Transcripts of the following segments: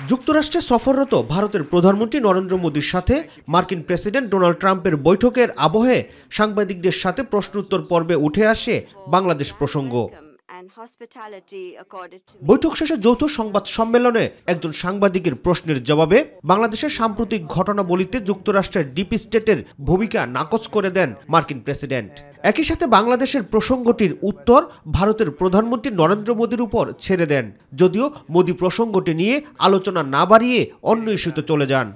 যুক্তরাষ্ট্রে সফররত ভারতের প্রধানমন্ত্রী নরেন্দ্র মোদীর সাথে মার্কিন প্রেসিডেন্ট ডোনাল্ড ট্রাম্পের বৈঠকের আবহে সাংবাদিকদের সাথে প্রশ্নোত্তর পর্বে উঠে আসে বাংলাদেশ প্রসঙ্গ। বৈঠক শেষে যৌথ সংবাদ সম্মেলনে একজন সাংবাদিকের প্রশ্নের জবাবে বাংলাদেশের সাম্প্রতিক ঘটনাবলিতে যুক্তরাষ্ট্রের ডিপ স্টেটের ভূমিকা নাকচ করে দেন মার্কিন প্রেসিডেন্ট। একই সাথে বাংলাদেশের প্রসঙ্গটির উত্তর ভারতের প্রধানমন্ত্রী নরেন্দ্র মোদীর উপর ছেড়ে দেন, যদিও মোদী প্রসঙ্গটি নিয়ে আলোচনা না বাড়িয়ে অন্য ইস্যুতে চলে যান।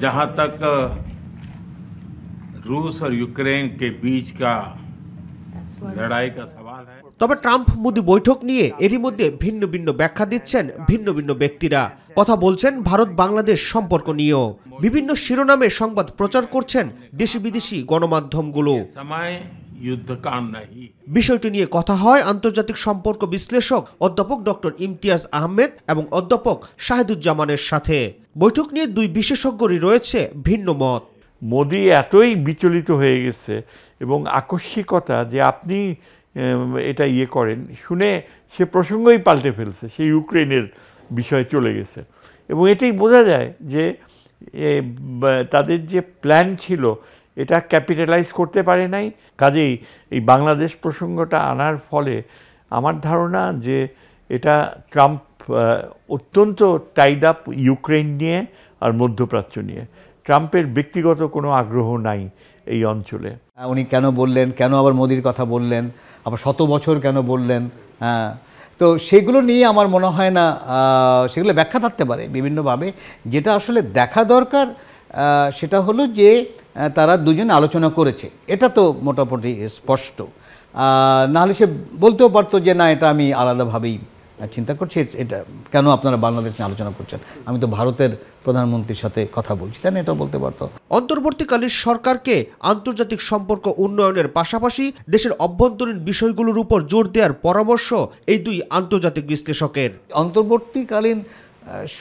जहाँ तक रूस और यूक्रेन के बीच का लड़ाई का सवाल है। তবে ট্রাম্প মোদী বৈঠক নিয়ে এরই মধ্যে ভিন্ন ভিন্ন ব্যাখ্যা দিচ্ছেন ভিন্ন ভিন্ন ব্যক্তিরা। কথা বলছেন ভারত বাংলাদেশ সম্পর্ক নিয়েও। বিভিন্ন শিরোনামে সংবাদ প্রচার করছেন দেশি বিদেশি গণমাধ্যমগুলো। বিষয়টি নিয়ে কথা হয় আন্তর্জাতিক সম্পর্ক বিশ্লেষক অধ্যাপক ডক্টর ইমতিয়াজ আহমেদ এবং অধ্যাপক শাহিদুজ্জামানের সাথে। বৈঠক নিয়ে দুই বিশেষজ্ঞরই রয়েছে ভিন্ন মত। মোদি এতই বিচলিত হয়ে গেছে এবং আকস্মিকতা যে আপনি এটা করেন শুনে সে প্রসঙ্গই পাল্টে ফেলছে, সে ইউক্রেনের বিষয়ে চলে গেছে এবং এটাই বোঝা যায় যে তাদের যে প্ল্যান ছিল এটা ক্যাপিটালাইজ করতে পারে নাই। কাজেই এই বাংলাদেশ প্রসঙ্গটা আনার ফলে আমার ধারণা যে এটা ট্রাম্প অত্যন্ত টাইড আপ ইউক্রেন নিয়ে আর মধ্যপ্রাচ্য নিয়ে। ট্রাম্পের ব্যক্তিগত কোনো আগ্রহ নাই এই অঞ্চলে। উনি কেন বললেন, কেন আবার মোদির কথা বললেন, আবার 100 বছর কেন বললেন, তো সেগুলো নিয়ে আমার মনে হয় না সেগুলো ব্যাখ্যা থাকতে পারে বিভিন্নভাবে। যেটা আসলে দেখা দরকার সেটা হলো যে তারা দুজনে আলোচনা করেছে, এটা তো মোটামুটি স্পষ্ট। নাহলে সে বলতেও পারতো যে না, এটা আমি আলাদাভাবেই চিন্তা করছি, এটা কেন আপনারা বাংলাদেশ নিয়ে আলোচনা করছেন, আমি তো ভারতের প্রধানমন্ত্রীর সাথে কথা বলছি, তাই না, এটাও বলতে পারতো। অন্তর্বর্তীকালীন সরকারকে আন্তর্জাতিক সম্পর্ক উন্নয়নের পাশাপাশি দেশের অভ্যন্তরীণ বিষয়গুলোর উপর জোর দেওয়ার পরামর্শ এই দুই আন্তর্জাতিক বিশ্লেষকের। অন্তর্বর্তীকালীন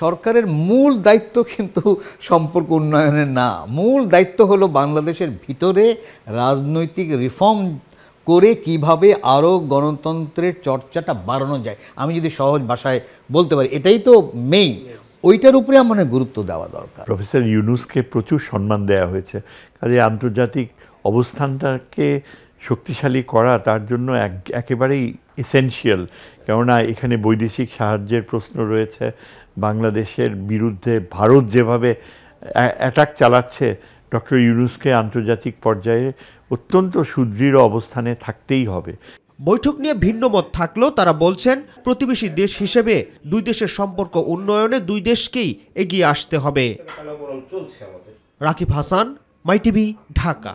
সরকারের মূল দায়িত্ব কিন্তু সম্পর্ক উন্নয়নের না, মূল দায়িত্ব হলো বাংলাদেশের ভিতরে রাজনৈতিক রিফর্ম করে কিভাবে আরও গণতন্ত্রের চর্চাটা বাড়ানো যায়। আমি যদি সহজ ভাষায় বলতে পারি, এটাই তো মেইন, ওইটার উপরে আমাদের গুরুত্ব দেওয়া দরকার। প্রফেসর ইউনুসকে প্রচুর সম্মান দেওয়া হয়েছে, কাজে আন্তর্জাতিক অবস্থানটাকে শক্তিশালী করা তার জন্য একেবারেই এসেনশিয়াল। কেননা এখানে বৈদেশিক সাহায্যের প্রশ্ন রয়েছে, বাংলাদেশের বিরুদ্ধে ভারত যেভাবে অ্যাটাক চালাচ্ছে, ডক্টর ইউনুসকে আন্তর্জাতিক পর্যায়ে অত্যন্ত সুদৃঢ় অবস্থানে থাকতেই হবে। বৈঠক নিয়ে ভিন্ন মত থাকলেও তারা বলছেন প্রতিবেশী দেশ হিসেবে দুই দেশের সম্পর্ক উন্নয়নে দুই দেশকেই এগিয়ে আসতে হবে। রাকিব হাসান, মাই টিভি, ঢাকা।